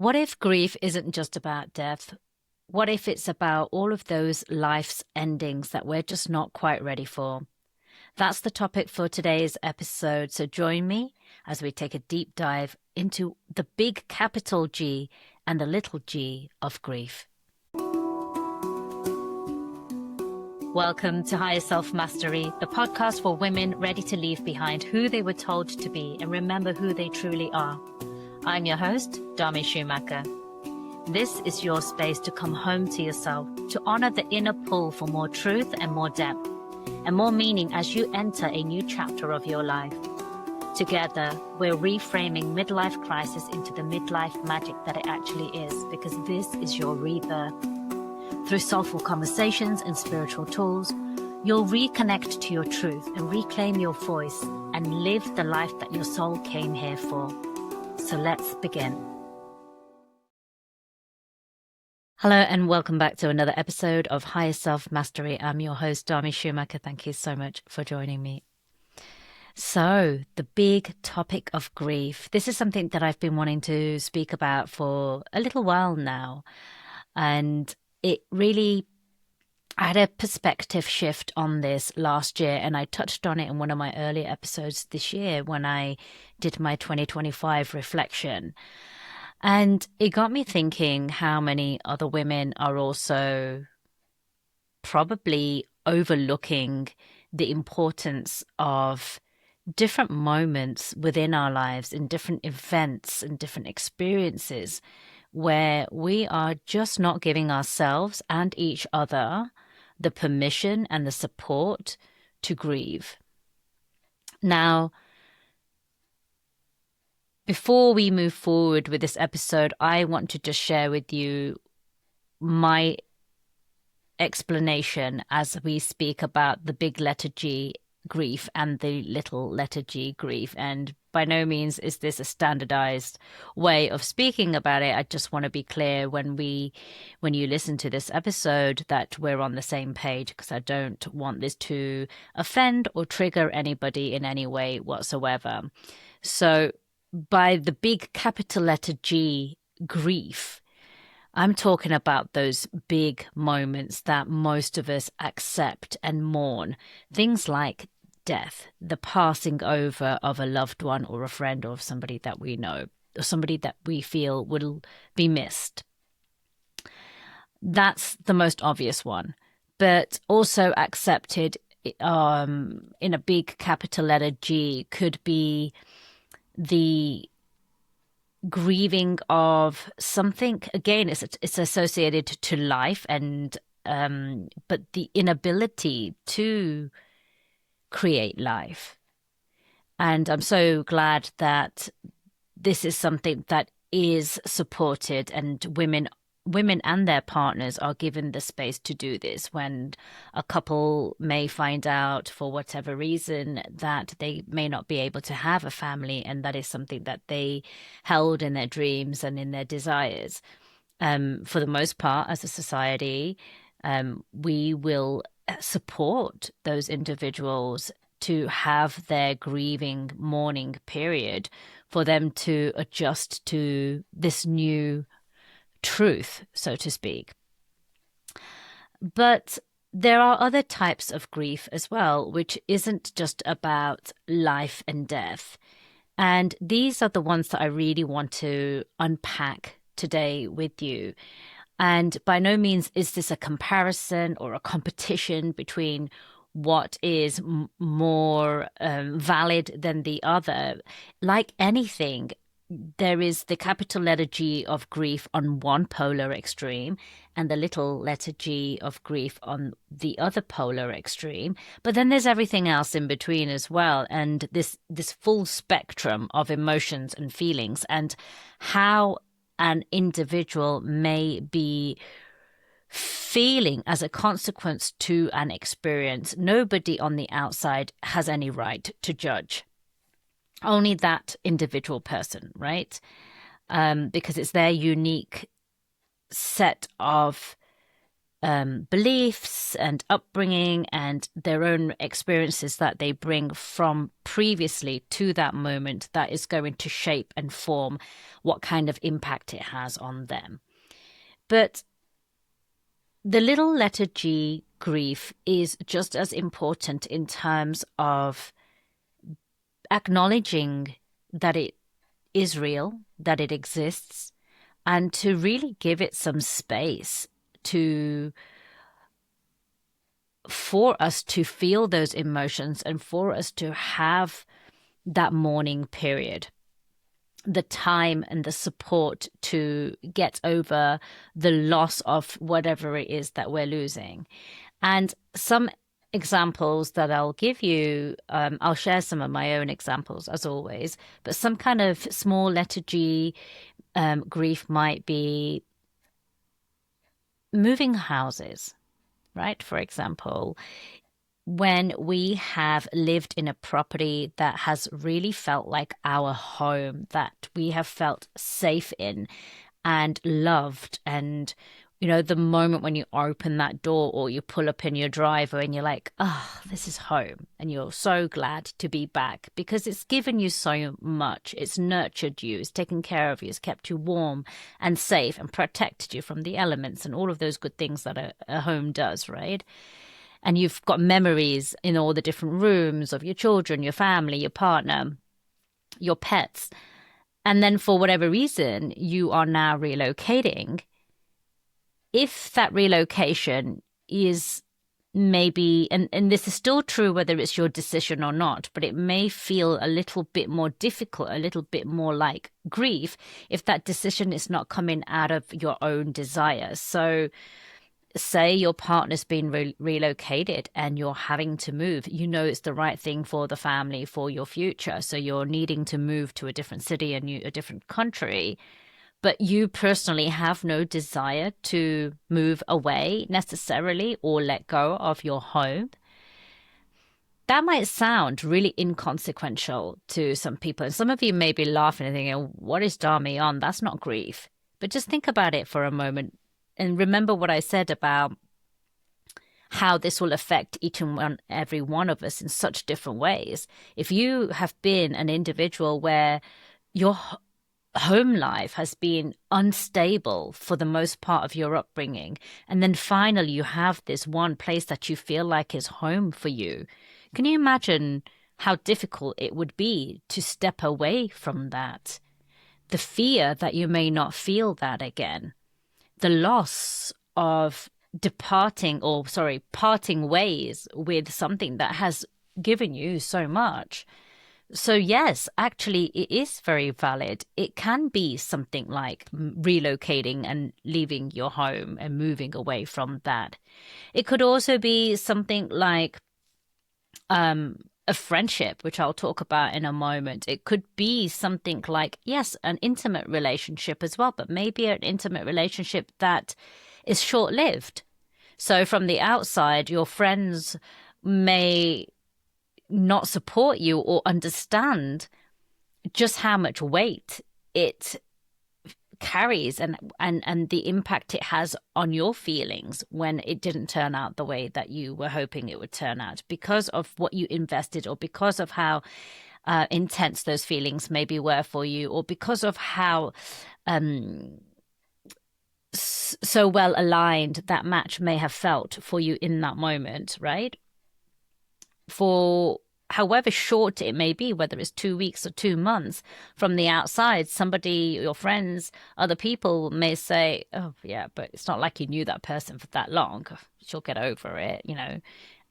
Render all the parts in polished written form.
What if grief isn't just about death? What if it's about all of those life's endings that we're just not quite ready for? That's the topic for today's episode. So join me as we take a deep dive into the big capital G and the little g of grief. Welcome to Higher Self Mastery, the podcast for women ready to leave behind who they were told to be and remember who they truly are. I'm your host, Dami Schumacher. This is your space to come home to yourself, to honor the inner pull for more truth and more depth, and more meaning as you enter a new chapter of your life. Together, we're reframing midlife crisis into the midlife magic that it actually is, because this is your rebirth. Through soulful conversations and spiritual tools, you'll reconnect to your truth and reclaim your voice and live the life that your soul came here for. So let's begin. Hello and welcome back to another episode of Higher Self Mastery. I'm your host, Dami Schumacher. Thank you so much for joining me. So, the big topic of grief. This is something that I've been wanting to speak about for a little while now. And it really, I had a perspective shift on this last year, and I touched on it in one of my earlier episodes this year when I did my 2025 reflection. And it got me thinking how many other women are also probably overlooking the importance of different moments within our lives, in different events and different experiences, where we are just not giving ourselves and each other the permission and the support to grieve. Now, before we move forward with this episode, I want to just share with you my explanation as we speak about the big letter G grief and the little letter g grief. And by no means is this a standardized way of speaking about it. I just want to be clear when you listen to this episode that we're on the same page, because I don't want this to offend or trigger anybody in any way whatsoever. So by the big capital letter G grief, I'm talking about those big moments that most of us accept and mourn. Things like death, the passing over of a loved one or a friend or somebody that we know, or somebody that we feel will be missed. That's the most obvious one. But also accepted in a big capital letter G could be the grieving of something. Again, it's associated to life, and but the inability to create life. And I'm so glad that this is something that is supported, and women and their partners are given the space to do this. When a couple may find out for whatever reason that they may not be able to have a family, and that is something that they held in their dreams and in their desires. For the most part, as a society, we will support those individuals to have their grieving mourning period for them to adjust to this new truth, so to speak. But there are other types of grief as well, which isn't just about life and death. And these are the ones that I really want to unpack today with you. And by no means is this a comparison or a competition between what is more valid than the other. Like anything, there is the capital letter G of grief on one polar extreme and the little letter G of grief on the other polar extreme. But then there's everything else in between as well. And this full spectrum of emotions and feelings, and how an individual may be feeling as a consequence to an experience. Nobody on the outside has any right to judge. Only that individual person, right? Because it's their unique set of beliefs and upbringing and their own experiences that they bring from previously to that moment that is going to shape and form what kind of impact it has on them. But the little letter G, grief, is just as important in terms of acknowledging that it is real, that it exists, and to really give it some space for us to feel those emotions and for us to have that mourning period, the time and the support to get over the loss of whatever it is that we're losing. And some examples that I'll give you, I'll share some of my own examples as always, but some kind of small letter G grief might be moving houses, right? For example, when we have lived in a property that has really felt like our home, that we have felt safe in and loved, and the moment when you open that door or you pull up in your driveway and you're like, oh, this is home. And you're so glad to be back because it's given you so much. It's nurtured you, it's taken care of you, it's kept you warm and safe and protected you from the elements and all of those good things that a home does, right? And you've got memories in all the different rooms of your children, your family, your partner, your pets. And then for whatever reason, you are now relocating. If that relocation is maybe, and this is still true whether it's your decision or not, but it may feel a little bit more difficult, a little bit more like grief, if that decision is not coming out of your own desire. So say your partner's been relocated and you're having to move, it's the right thing for the family, for your future. So you're needing to move to a different city, a different country. But you personally have no desire to move away necessarily or let go of your home. That might sound really inconsequential to some people. And some of you may be laughing and thinking, what is Dami on? That's not grief. But just think about it for a moment and remember what I said about how this will affect each and every one of us in such different ways. If you have been an individual where your home life has been unstable for the most part of your upbringing, and then finally you have this one place that you feel like is home for you, can you imagine how difficult it would be to step away from that? The fear that you may not feel that again, the loss of parting ways with something that has given you so much. So yes, actually, it is very valid. It can be something like relocating and leaving your home and moving away from that. It could also be something like a friendship, which I'll talk about in a moment. It could be something like, yes, an intimate relationship as well, but maybe an intimate relationship that is short-lived. So from the outside, your friends may not support you or understand just how much weight it carries and the impact it has on your feelings when it didn't turn out the way that you were hoping it would turn out because of what you invested or because of how intense those feelings maybe were for you or because of how so well aligned that match may have felt for you in that moment, right? For however short it may be, whether it's 2 weeks or 2 months, from the outside, somebody, your friends, other people may say, oh, yeah, but it's not like you knew that person for that long. She'll get over it,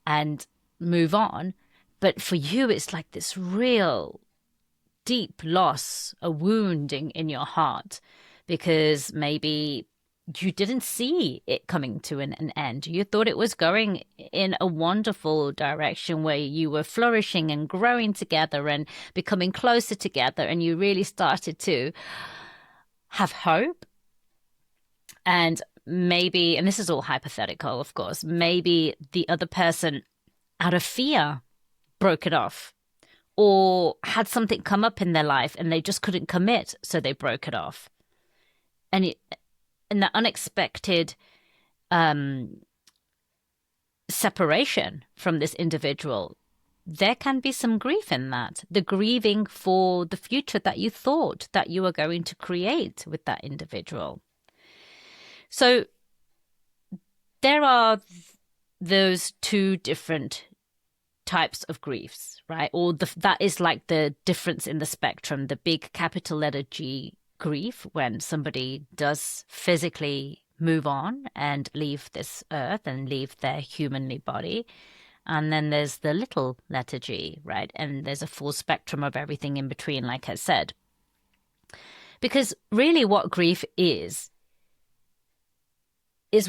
and move on. But for you, it's like this real deep loss, a wounding in your heart, because maybe you didn't see it coming to an end. You thought it was going in a wonderful direction where you were flourishing and growing together and becoming closer together. And you really started to have hope. And maybe, and this is all hypothetical, of course, maybe the other person out of fear broke it off or had something come up in their life and they just couldn't commit. So they broke it off. And that unexpected separation from this individual, there can be some grief in that. The grieving for the future that you thought that you were going to create with that individual. So there are those two different types of griefs, right? Or that is like the difference in the spectrum, the big capital letter G grief, when somebody does physically move on and leave this earth and leave their humanly body. And then there's the little letter G, right? And there's a full spectrum of everything in between, like I said. Because really what grief is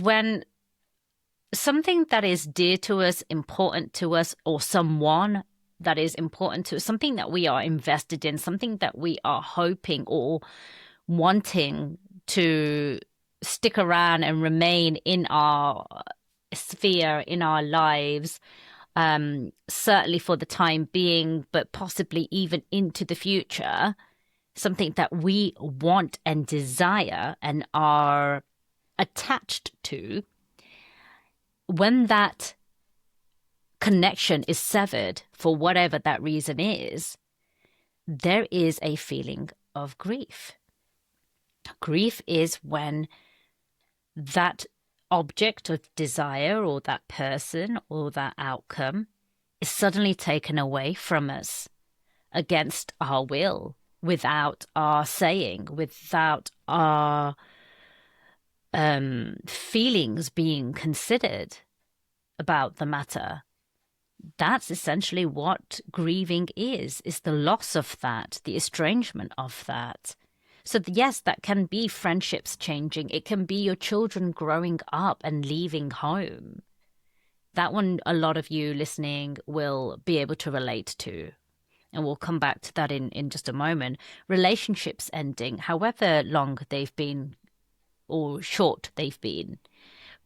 when something that is dear to us, important to us, or someone that is important to us, something that we are invested in, something that we are hoping or wanting to stick around and remain in our sphere, in our lives, certainly for the time being, but possibly even into the future, something that we want and desire and are attached to. When that connection is severed for whatever that reason is, there is a feeling of grief. Grief is when that object of desire or that person or that outcome is suddenly taken away from us against our will, without our saying, without our feelings being considered about the matter. That's essentially what grieving is the loss of that, the estrangement of that. So yes, that can be friendships changing. It can be your children growing up and leaving home. That one, a lot of you listening will be able to relate to. And we'll come back to that in just a moment. Relationships ending, however long they've been or short they've been.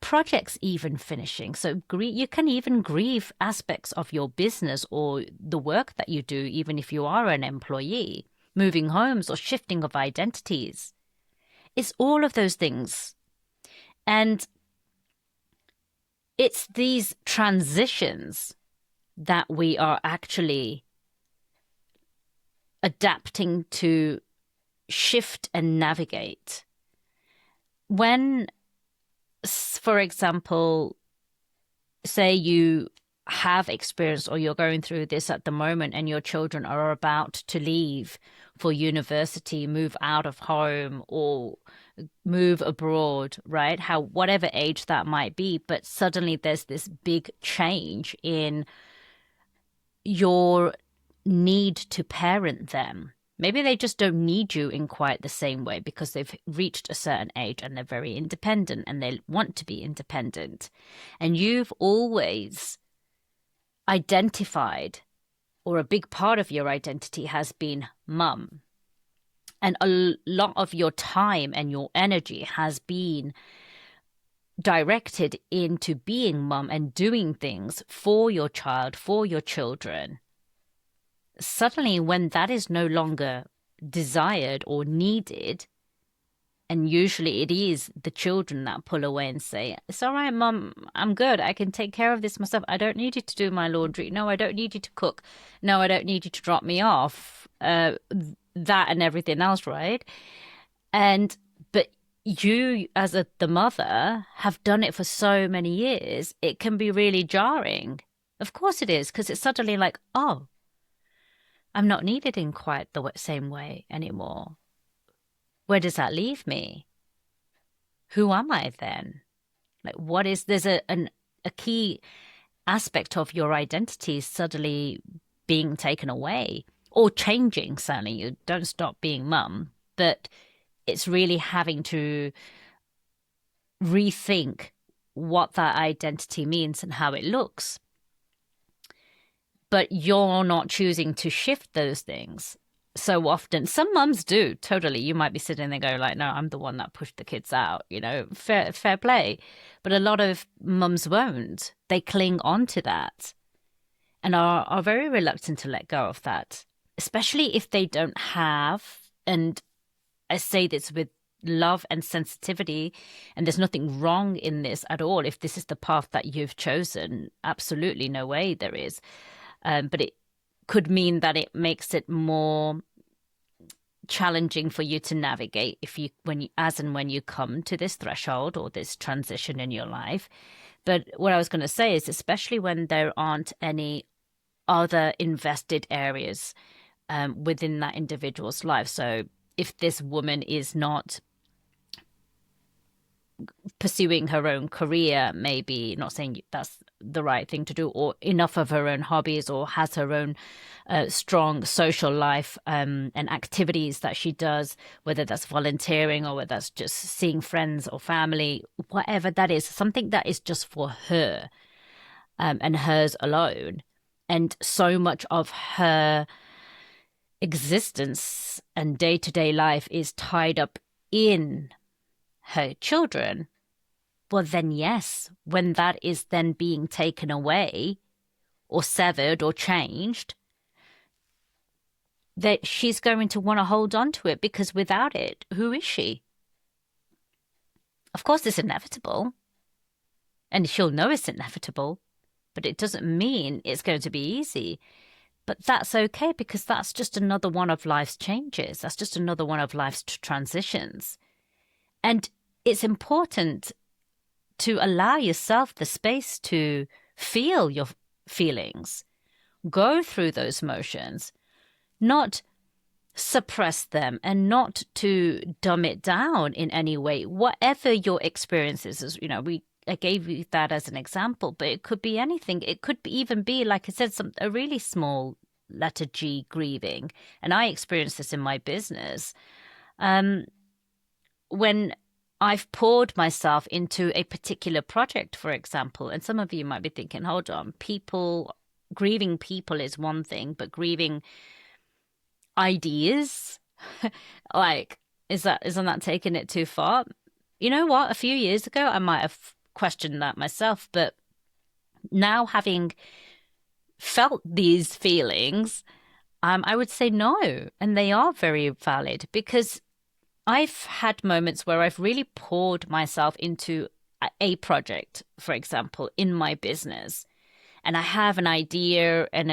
Projects even finishing. So you can even grieve aspects of your business or the work that you do, even if you are an employee. Moving homes or shifting of identities. It's all of those things. And it's these transitions that we are actually adapting to shift and navigate. When, for example, say you have experienced or you're going through this at the moment and your children are about to leave for university, move out of home or move abroad, right? Whatever age that might be, but suddenly there's this big change in your need to parent them. Maybe they just don't need you in quite the same way because they've reached a certain age and they're very independent and they want to be independent. And you've always identified, or a big part of your identity has been mum. And a lot of your time and your energy has been directed into being mum and doing things for your child, for your children. Suddenly, when that is no longer desired or needed, and usually it is the children that pull away and say, it's all right, Mum, I'm good. I can take care of this myself. I don't need you to do my laundry. No, I don't need you to cook. No, I don't need you to drop me off. That and everything else, right? But you, as the mother, have done it for so many years. It can be really jarring. Of course it is, because it's suddenly like, oh, I'm not needed in quite the same way anymore. Where does that leave me? Who am I then? Like, there's a key aspect of your identity suddenly being taken away or changing. Certainly, you don't stop being mum, but it's really having to rethink what that identity means and how it looks. But you're not choosing to shift those things so often. Some mums do, totally. You might be sitting there going like, no, I'm the one that pushed the kids out, fair play. But a lot of mums won't. They cling on to that and are very reluctant to let go of that, especially if they don't have, and I say this with love and sensitivity. And there's nothing wrong in this at all. If this is the path that you've chosen, absolutely no way there is. But it could mean that it makes it more challenging for you to navigate as and when you come to this threshold or this transition in your life. But what I was going to say is, especially when there aren't any other invested areas within that individual's life. So if this woman is not pursuing her own career, maybe, not saying that's the right thing to do, or enough of her own hobbies, or has her own strong social life and activities that she does, whether that's volunteering or whether that's just seeing friends or family, whatever that is, something that is just for her and hers alone. And so much of her existence and day-to-day life is tied up in her children. Well, then yes, when that is then being taken away or severed or changed, that she's going to want to hold on to it, because without it, who is she? Of course, it's inevitable, and she'll know it's inevitable, but it doesn't mean it's going to be easy. But that's okay, because that's just another one of life's changes. That's just another one of life's transitions. And it's important to allow yourself the space to feel your feelings, go through those motions, not suppress them, and not to dumb it down in any way. Whatever your experience is, I gave you that as an example, but it could be anything. It could even be, like I said, a really small letter G grieving. And I experienced this in my business. When I've poured myself into a particular project, for example, and some of you might be thinking, hold on, grieving people is one thing, but grieving ideas, like, isn't that taking it too far? You know what? A few years ago, I might have questioned that myself, but now, having felt these feelings, I would say no, and they are very valid, because I've had moments where I've really poured myself into a project, for example, in my business, and I have an idea and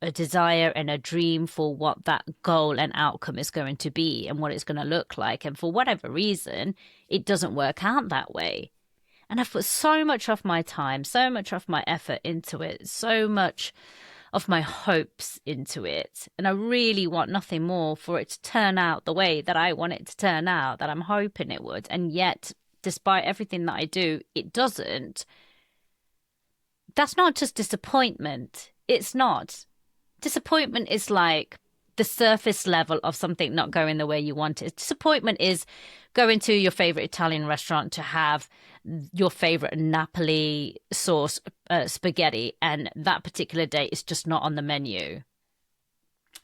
a desire and a dream for what that goal and outcome is going to be and what it's going to look like. And for whatever reason, it doesn't work out that way. And I've put so much of my time, so much of my effort into it, so much of my hopes into it. And I really want nothing more for it to turn out the way that I want it to turn out, that I'm hoping it would. And yet, despite everything that I do, it doesn't. That's not just disappointment. It's not. Disappointment is like the surface level of something not going the way you want it. Disappointment is going to your favorite Italian restaurant to have your favorite Napoli sauce spaghetti, and that particular day is just not on the menu.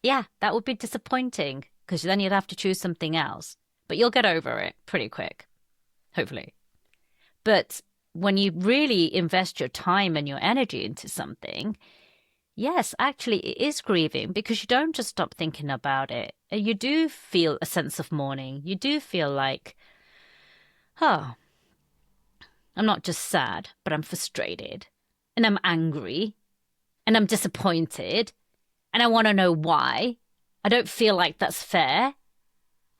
Yeah, that would be disappointing, because then you'd have to choose something else. But you'll get over it pretty quick, hopefully. But when you really invest your time and your energy into something, yes, actually it is grieving, because you don't just stop thinking about it. You do feel a sense of mourning. You do feel like, oh, I'm not just sad, but I'm frustrated, and I'm angry, and I'm disappointed, and I want to know why. I don't feel like that's fair.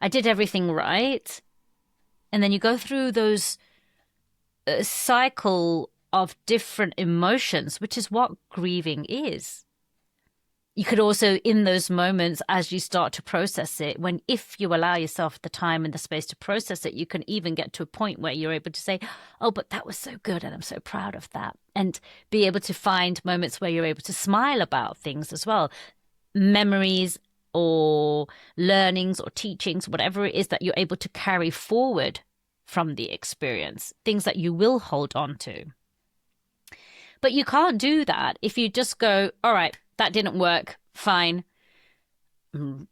I did everything right. And then you go through those cycle of different emotions, which is what grieving is. You could also, in those moments, as you start to process it, if you allow yourself the time and the space to process it, you can even get to a point where you're able to say, oh, but that was so good and I'm so proud of that. And be able to find moments where you're able to smile about things as well. Memories or learnings or teachings, whatever it is that you're able to carry forward from the experience, things that you will hold on to. But you can't do that if you just go, all right, that didn't work, fine. I'm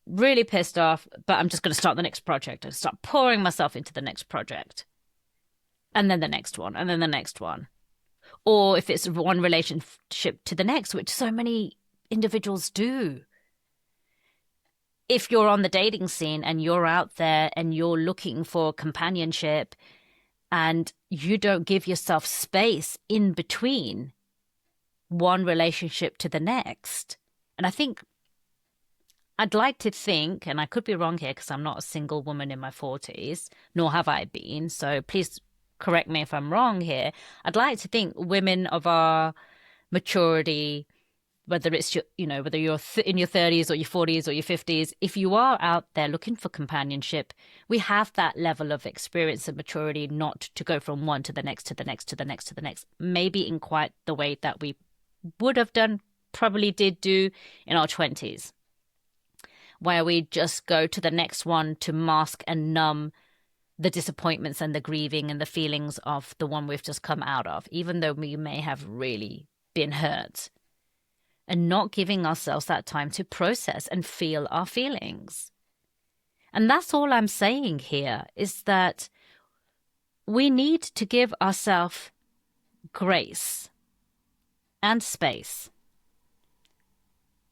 really pissed off, but I'm just going to start the next project and start pouring myself into the next project. And then the next one, and then the next one. Or if it's one relationship to the next, which so many individuals do. if you're on the dating scene and you're out there and you're looking for companionship and you don't give yourself space in between one relationship to the next. And I think I'd like to think, and I could be wrong here because I'm not a single woman in my 40s, nor have I been, so please correct me if I'm wrong here. I'd like to think women of our maturity, whether it's your, whether you're in your 30s or your 40s or your 50s, if you are out there looking for companionship, we have that level of experience and maturity not to go from one to the next, to the next, to the next, to the next, maybe in quite the way that we would have done, probably did do in our 20s, where we just go to the next one to mask and numb the disappointments and the grieving and the feelings of the one we've just come out of, even though we may have really been hurt, and not giving ourselves that time to process and feel our feelings. And that's all I'm saying here, is that we need to give ourselves grace and space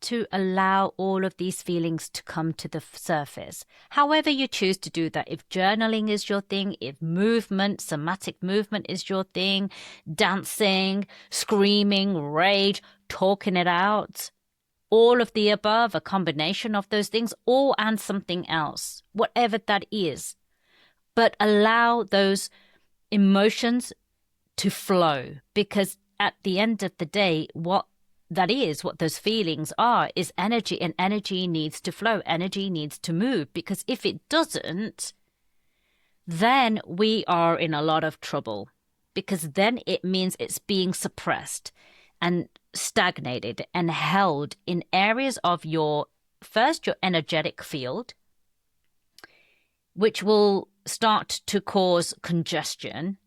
to allow all of these feelings to come to the surface. However you choose to do that, if journaling is your thing, if movement, somatic movement is your thing, dancing, screaming, rage, talking it out, all of the above, a combination of those things, or and something else, whatever that is. But allow those emotions to flow, because at the end of the day, what those feelings are, is energy, and energy needs to flow. Energy needs to move, because if it doesn't, then we are in a lot of trouble, because then it means it's being suppressed and stagnated and held in areas of your energetic field, which will start to cause congestion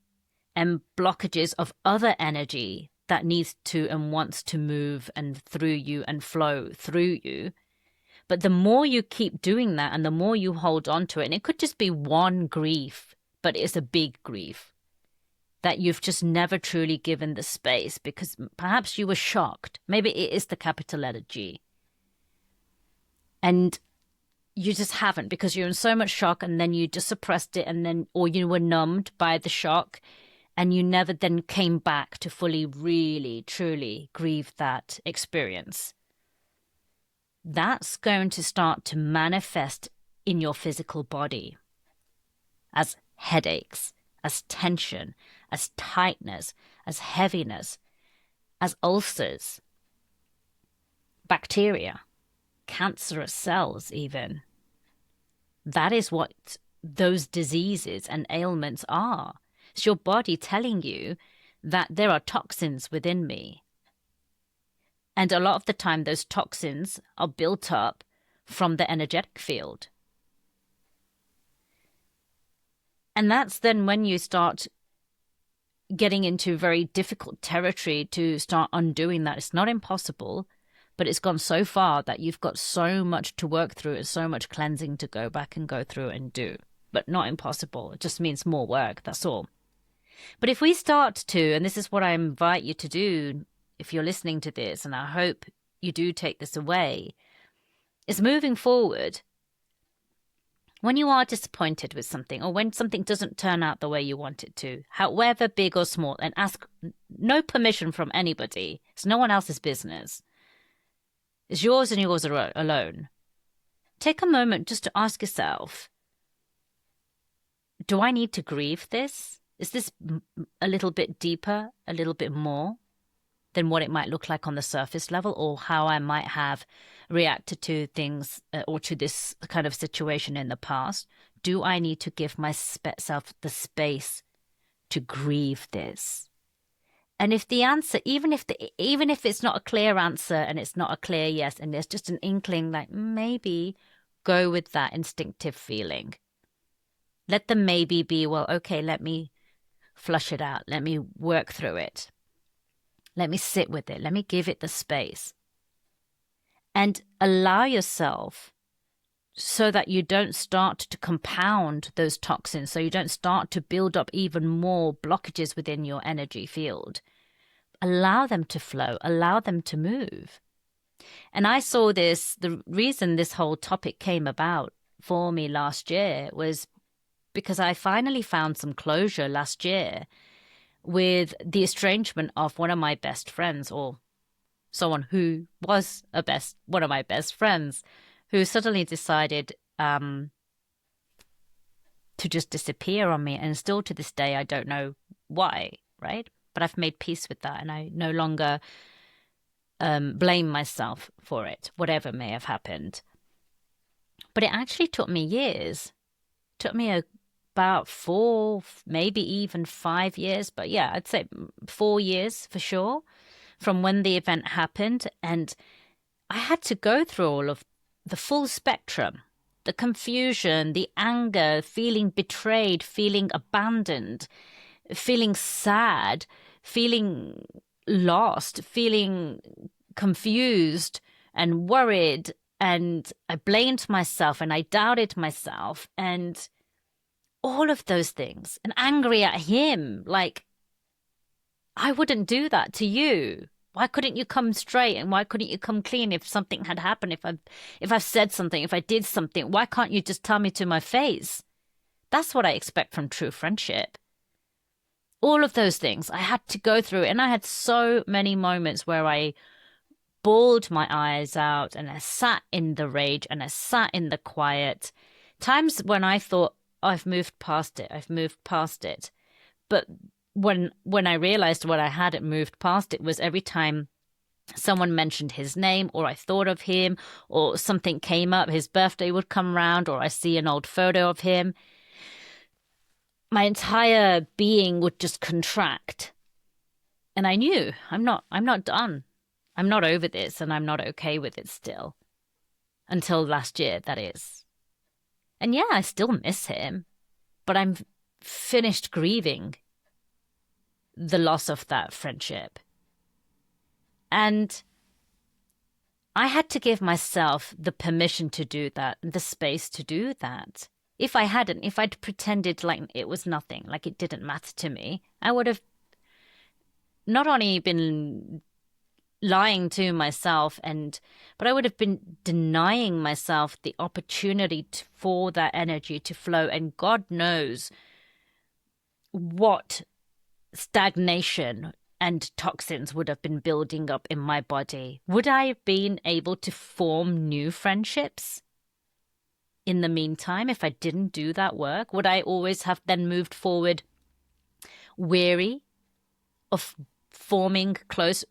and blockages of other energy that needs to and wants to move and through you and flow through you. But the more you keep doing that and the more you hold on to it, and it could just be one grief, but it's a big grief that you've just never truly given the space because perhaps you were shocked. Maybe it is the capital letter G. And you just haven't, because you're in so much shock, and then you just suppressed it, and then, or you were numbed by the shock, and you never then came back to fully, really, truly grieve that experience. That's going to start to manifest in your physical body as headaches, as tension, as tightness, as heaviness, as ulcers, bacteria, cancerous cells even. That is what those diseases and ailments are. It's your body telling you that there are toxins within me. And a lot of the time, those toxins are built up from the energetic field. And that's then when you start getting into very difficult territory to start undoing that. It's not impossible, but it's gone so far that you've got so much to work through and so much cleansing to go back and go through and do. But not impossible. It just means more work, that's all. But if we start to, and this is what I invite you to do if you're listening to this, and I hope you do take this away, is moving forward. When you are disappointed with something, or when something doesn't turn out the way you want it to, however big or small, and ask no permission from anybody. It's no one else's business. It's yours and yours alone. Take a moment just to ask yourself, do I need to grieve this? Is this a little bit deeper, a little bit more than what it might look like on the surface level, or how I might have reacted to things or to this kind of situation in the past? Do I need to give myself the space to grieve this? And if the answer, even if it's not a clear answer and it's not a clear yes, and there's just an inkling, like maybe, go with that instinctive feeling. Let the maybe be, well, okay, let me flush it out. Let me work through it. Let me sit with it. Let me give it the space. And allow yourself so that you don't start to compound those toxins, so you don't start to build up even more blockages within your energy field. Allow them to flow. Allow them to move. And I saw this, the reason this whole topic came about for me last year was because I finally found some closure last year with the estrangement of one of my best friends, or someone who was one of my best friends, who suddenly decided to just disappear on me. And still to this day, I don't know why, right? But I've made peace with that, and I no longer blame myself for it, whatever may have happened. But it actually took me years. It took me about 4, maybe even 5 years. But yeah, I'd say 4 years for sure from when the event happened. And I had to go through all of the full spectrum, the confusion, the anger, feeling betrayed, feeling abandoned, feeling sad, feeling lost, feeling confused and worried. And I blamed myself and I doubted myself and all of those things, and angry at him. Like, I wouldn't do that to you. Why couldn't you come straight, and why couldn't you come clean if something had happened, if I've said something, if I did something? Why can't you just tell me to my face? That's what I expect from true friendship. All of those things I had to go through, and I had so many moments where I bawled my eyes out and I sat in the rage and I sat in the quiet. Times when I thought, oh, I've moved past it, I've moved past it. But when I realized what I hadn't moved past it was every time someone mentioned his name, or I thought of him, or something came up, his birthday would come round, or I see an old photo of him, my entire being would just contract. And I knew I'm not done. I'm not over this, and I'm not okay with it still. Until last year, that is. And yeah, I still miss him, but I'm finished grieving the loss of that friendship. And I had to give myself the permission to do that, the space to do that. If I'd pretended like it was nothing, like it didn't matter to me, I would have not only been lying to myself, but I would have been denying myself the opportunity for that energy to flow. And God knows what stagnation and toxins would have been building up in my body. Would I have been able to form new friendships in the meantime if I didn't do that work? Would I always have then moved forward weary of forming close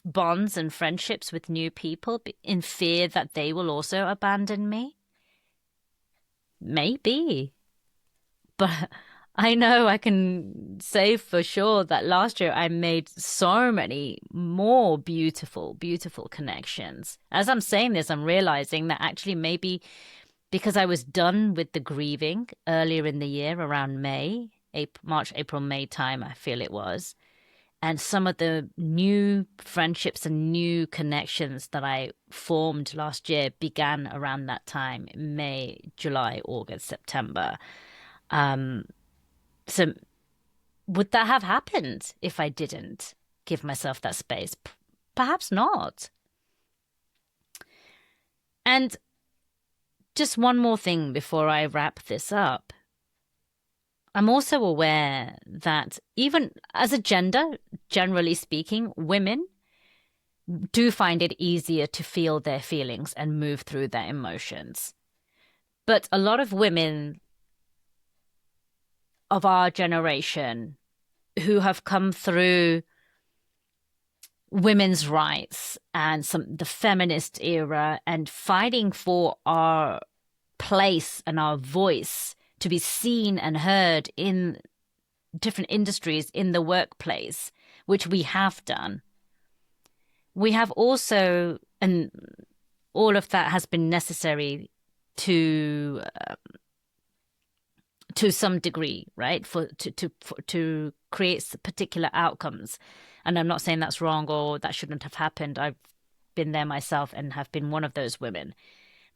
bonds and friendships with new people in fear that they will also abandon me? Maybe. But I know I can say for sure that last year I made so many more beautiful, beautiful connections. As I'm saying this, I'm realizing that actually maybe because I was done with the grieving earlier in the year, around March, April, May time, I feel it was. And some of the new friendships and new connections that I formed last year began around that time, May, July, August, September. So would that have happened if I didn't give myself that space? Perhaps not. And just one more thing before I wrap this up. I'm also aware that even as a gender, generally speaking, women do find it easier to feel their feelings and move through their emotions. But a lot of women of our generation who have come through women's rights and the feminist era and fighting for our place and our voice to be seen and heard in different industries in the workplace, which we have done. We have also, and all of that has been necessary to some degree, right? To create particular outcomes. And I'm not saying that's wrong or that shouldn't have happened. I've been there myself and have been one of those women.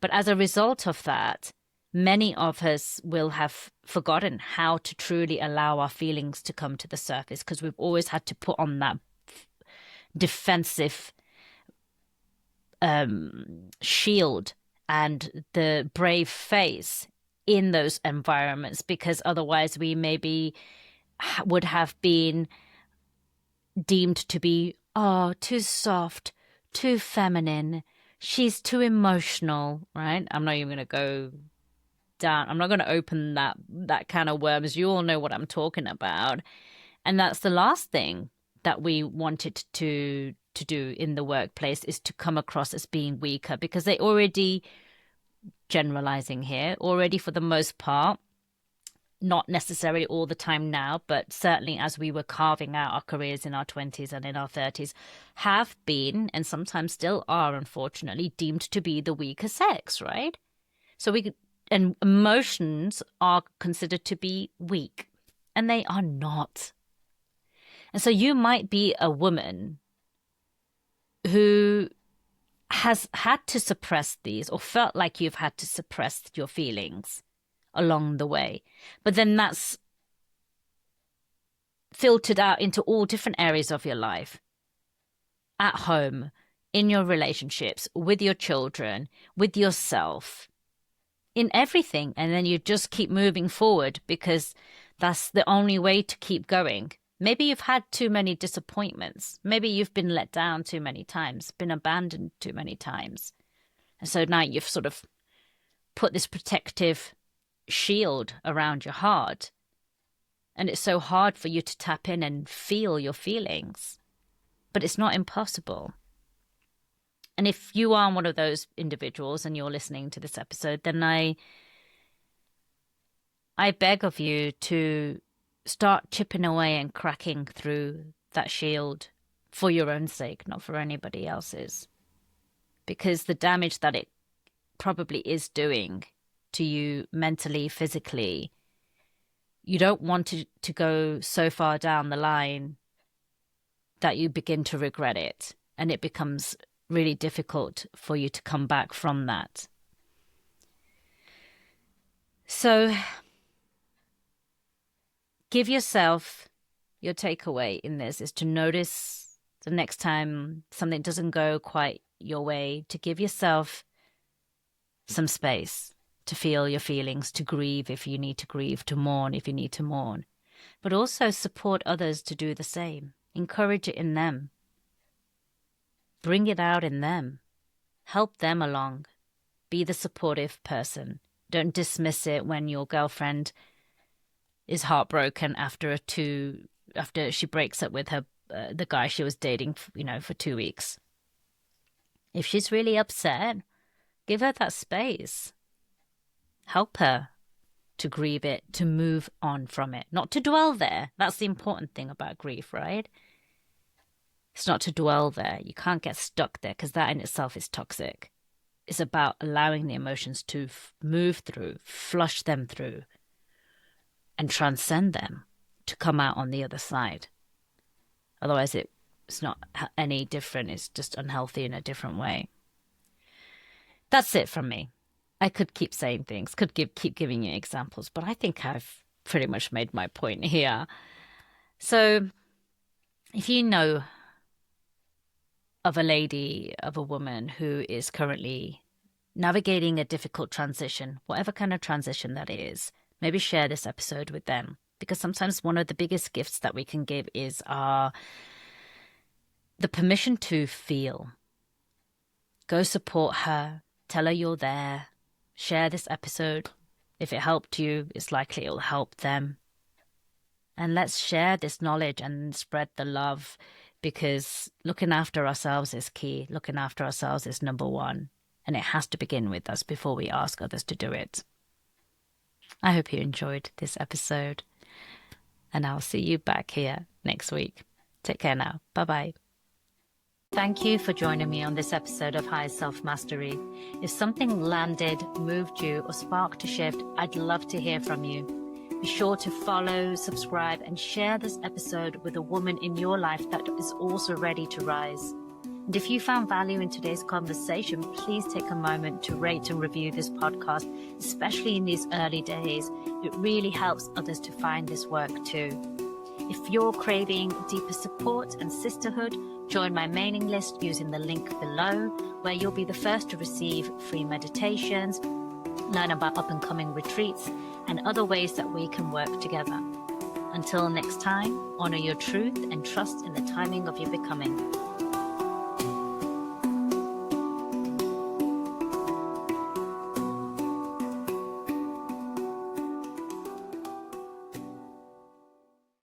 But as a result of that, many of us will have forgotten how to truly allow our feelings to come to the surface because we've always had to put on that defensive shield and the brave face in those environments, because otherwise we maybe would have been deemed to be, oh, too soft, too feminine. She's too emotional, right? I'm not even going to go down. I'm not going to open that can of worms. You all know what I'm talking about. And that's the last thing that we wanted to do in the workplace, is to come across as being weaker, because they already, generalizing here, already for the most part, not necessarily all the time now, but certainly as we were carving out our careers in our 20s and in our 30s, have been, and sometimes still are, unfortunately, deemed to be the weaker sex, right? And emotions are considered to be weak, and they are not. And so you might be a woman who has had to suppress these, or felt like you've had to suppress your feelings along the way. But then that's filtered out into all different areas of your life. At home, in your relationships, with your children, with yourself, in everything. And then you just keep moving forward, because that's the only way to keep going. Maybe you've had too many disappointments. Maybe you've been let down too many times, been abandoned too many times. And so now you've sort of put this protective shield around your heart. And it's so hard for you to tap in and feel your feelings. But it's not impossible. And if you are one of those individuals and you're listening to this episode, then I beg of you to start chipping away and cracking through that shield for your own sake, not for anybody else's. Because the damage that it probably is doing to you mentally, physically, you don't want to go so far down the line that you begin to regret it, and it becomes really difficult for you to come back from that. So give yourself, your takeaway in this is to notice the next time something doesn't go quite your way, to give yourself some space to feel your feelings, to grieve if you need to grieve, to mourn if you need to mourn, but also support others to do the same. Encourage it in them. Bring it out in them. Help them along. Be the supportive person. Don't dismiss it when your girlfriend is heartbroken after she breaks up with the guy she was dating, for 2 weeks. If she's really upset, give her that space. Help her to grieve it, to move on from it, not to dwell there. That's the important thing about grief, right? It's not to dwell there. You can't get stuck there, because that in itself is toxic. It's about allowing the emotions to move through, flush them through, and transcend them to come out on the other side. Otherwise, it's not any different. It's just unhealthy in a different way. That's it from me. I could keep saying things, keep giving you examples, but I think I've pretty much made my point here. So if you know of a lady, of a woman who is currently navigating a difficult transition, whatever kind of transition that is, maybe share this episode with them. Because sometimes one of the biggest gifts that we can give is the permission to feel. Go support her. Tell her you're there. Share this episode. If it helped you, it's likely it'll help them. And let's share this knowledge and spread the love, because looking after ourselves is key. Looking after ourselves is number one. And it has to begin with us before we ask others to do it. I hope you enjoyed this episode. And I'll see you back here next week. Take care now. Bye-bye. Thank you for joining me on this episode of High Self Mastery. If something landed, moved you, or sparked a shift, I'd love to hear from you. Be sure to follow, subscribe, and share this episode with a woman in your life that is also ready to rise. And if you found value in today's conversation, please take a moment to rate and review this podcast, especially in these early days. It really helps others to find this work too. If you're craving deeper support and sisterhood, Join my mailing list using the link below, where you'll be the first to receive free meditations, learn about up-and-coming retreats, and other ways that we can work together. Until next time, honor your truth and trust in the timing of your becoming.